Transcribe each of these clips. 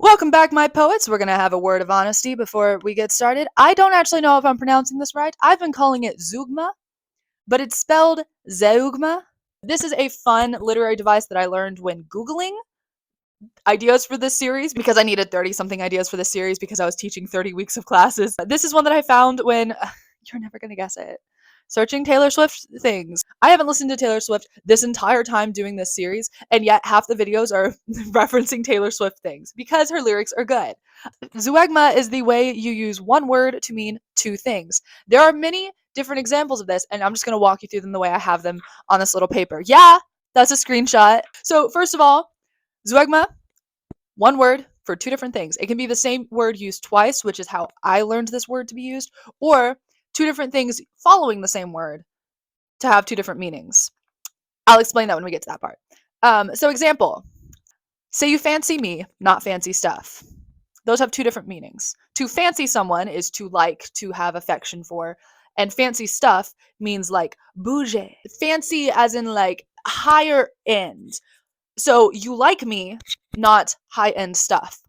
Welcome back, my poets. We're going to have a word of honesty before we get started. I don't actually know if I'm pronouncing this right. I've been calling it Zeugma, but it's spelled Zeugma. This is a fun literary device that I learned when Googling ideas for this series because I needed 30-something ideas for this series because I was teaching 30 weeks of classes. This is one that I found when, you're never going to guess it, searching Taylor Swift things. I haven't listened to Taylor Swift this entire time doing this series, and yet half the videos are referencing Taylor Swift things because her lyrics are good. Zeugma is the way you use one word to mean two things. There are many different examples of this, and I'm just going to walk you through them the way I have them on this little paper. Yeah, that's a screenshot. So first of all, Zeugma, one word for two different things. It can be the same word used twice, which is how I learned this word to be used, or two different things following the same word to have two different meanings. I'll explain that when we get to that part. So example, say you fancy me, not fancy stuff. Those have two different meanings. To fancy someone is to like, to have affection for, and fancy stuff means like bougie. Fancy as in like higher end. So you like me, not high-end stuff.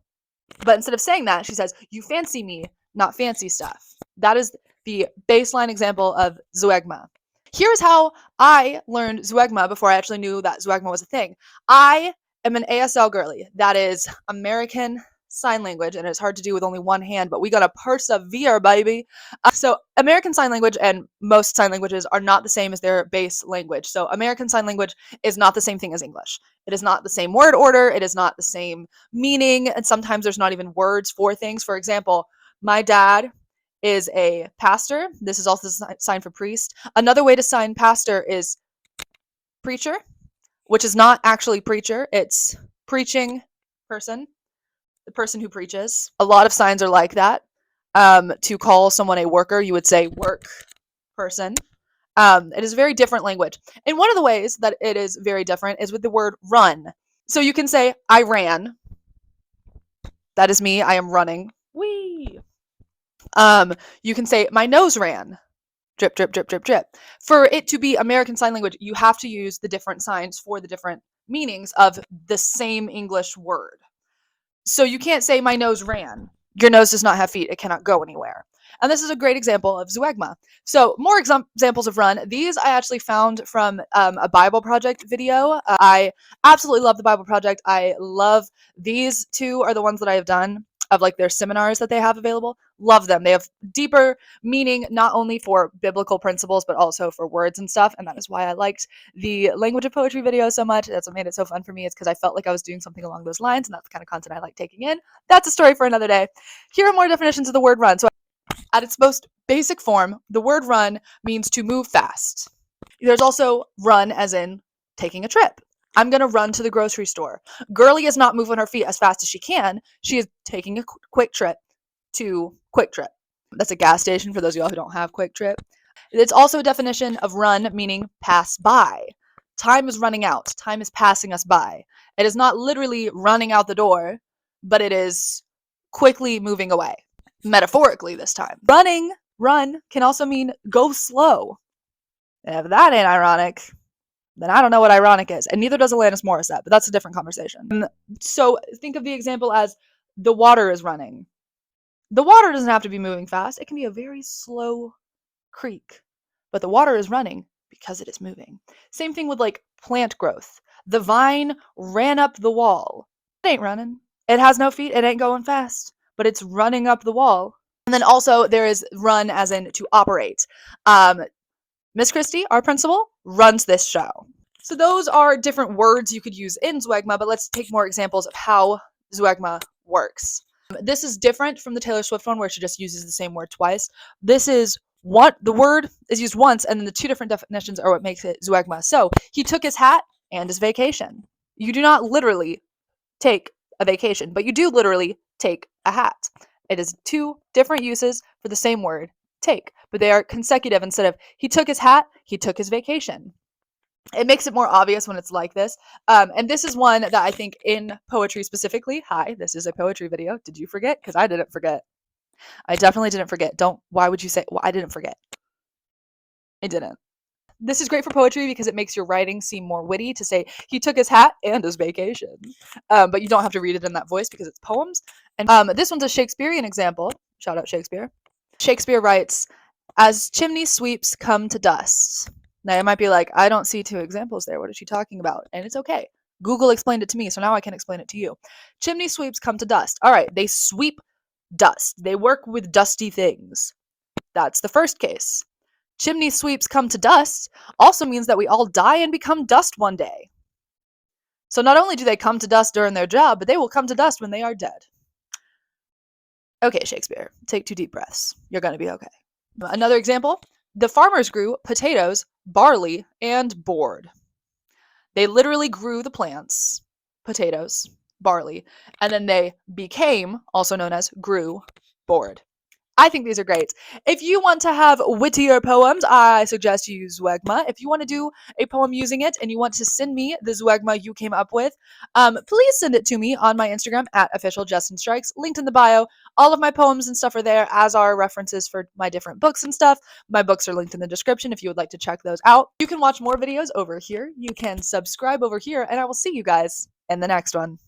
But instead of saying that, she says, you fancy me, not fancy stuff. That is the baseline example of Zeugma. Here's how I learned Zeugma before I actually knew that Zeugma was a thing. I am an ASL girly. That is American Sign Language, and it's hard to do with only one hand, but we gotta persevere, baby. So American Sign Language and most sign languages are not the same as their base language. So American Sign Language is not the same thing as English. It is not the same word order. It is not the same meaning, and sometimes there's not even words for things. For example, my dad is a pastor. This is also the sign for priest. Another way to sign pastor is preacher, which is not actually preacher. It's preaching person. The person who preaches. A lot of signs are like that. To call someone a worker, you would say work person. It is a very different language. And one of the ways that it is very different is with the word run. So you can say, I ran. That is me. I am running. Whee! You can say, my nose ran. Drip, drip, drip, drip, drip. For it to be American Sign Language, you have to use the different signs for the different meanings of the same English word. So you can't say my nose ran. Your nose does not have feet. It cannot go anywhere. And this is a great example of Zeugma. So more examples of run. These I actually found from a Bible Project video. I absolutely love the Bible Project. I love these two are the ones that I have done of like their seminars that they have available. Love them. They have deeper meaning, not only for biblical principles, but also for words and stuff. And that is why I liked the language of poetry video so much. That's what made it so fun for me. It's because I felt like I was doing something along those lines, and that's the kind of content I like taking in. That's a story for another day. Here are more definitions of the word run. So at its most basic form, the word run means to move fast. There's also run as in taking a trip. I'm going to run to the grocery store. Girly is not moving her feet as fast as she can. She is taking a quick trip to Quick Trip. That's a gas station for those of y'all who don't have Quick Trip. It's also a definition of run, meaning pass by. Time is running out. Time is passing us by. It is not literally running out the door, but it is quickly moving away. Metaphorically this time. Run can also mean go slow. And if that ain't ironic, then I don't know what ironic is. And neither does Alanis Morissette, but that's a different conversation. So think of the example as the water is running. The water doesn't have to be moving fast. It can be a very slow creek, but the water is running because it is moving. Same thing with like plant growth. The vine ran up the wall. It ain't running. It has no feet. It ain't going fast, but it's running up the wall. And then also there is run as in to operate. Miss Christie, our principal, runs this show. So those are different words you could use in Zeugma, but let's take more examples of how Zeugma works. This is different from the Taylor Swift one where she just uses the same word twice. This is what the word is used once, and then the two different definitions are what makes it Zeugma. So he took his hat and his vacation. You do not literally take a vacation, but you do literally take a hat. It is two different uses for the same word, take, but they are consecutive. Instead of he took his hat, he took his vacation. It makes it more obvious when it's like this. And this is one that I think in poetry specifically. Hi, this is a poetry video. Did you forget? Because I didn't forget. I definitely didn't forget. Why would you say, well, I didn't forget? I didn't. This is great for poetry because it makes your writing seem more witty to say he took his hat and his vacation. But you don't have to read it in that voice because it's poems. And this one's a Shakespearean example. Shout out Shakespeare. Shakespeare writes, "As chimney sweeps come to dust." Now you might be like, I don't see two examples there. What is she talking about? And it's okay. Google explained it to me, so now I can explain it to you. Chimney sweeps come to dust. All right, they sweep dust. They work with dusty things. That's the first case. Chimney sweeps come to dust also means that we all die and become dust one day. So not only do they come to dust during their job, but they will come to dust when they are dead. Okay, Shakespeare, take 2 deep breaths. You're going to be okay. Another example, the farmers grew potatoes, barley, and board. They literally grew the plants, potatoes, barley, and then they became, also known as grew, board. I think these are great. If you want to have wittier poems, I suggest you use Zeugma. If you want to do a poem using it and you want to send me the Zeugma you came up with, please send it to me on my Instagram at officialjustinstrikes, linked in the bio. All of my poems and stuff are there, as are references for my different books and stuff. My books are linked in the description if you would like to check those out. You can watch more videos over here. You can subscribe over here, and I will see you guys in the next one.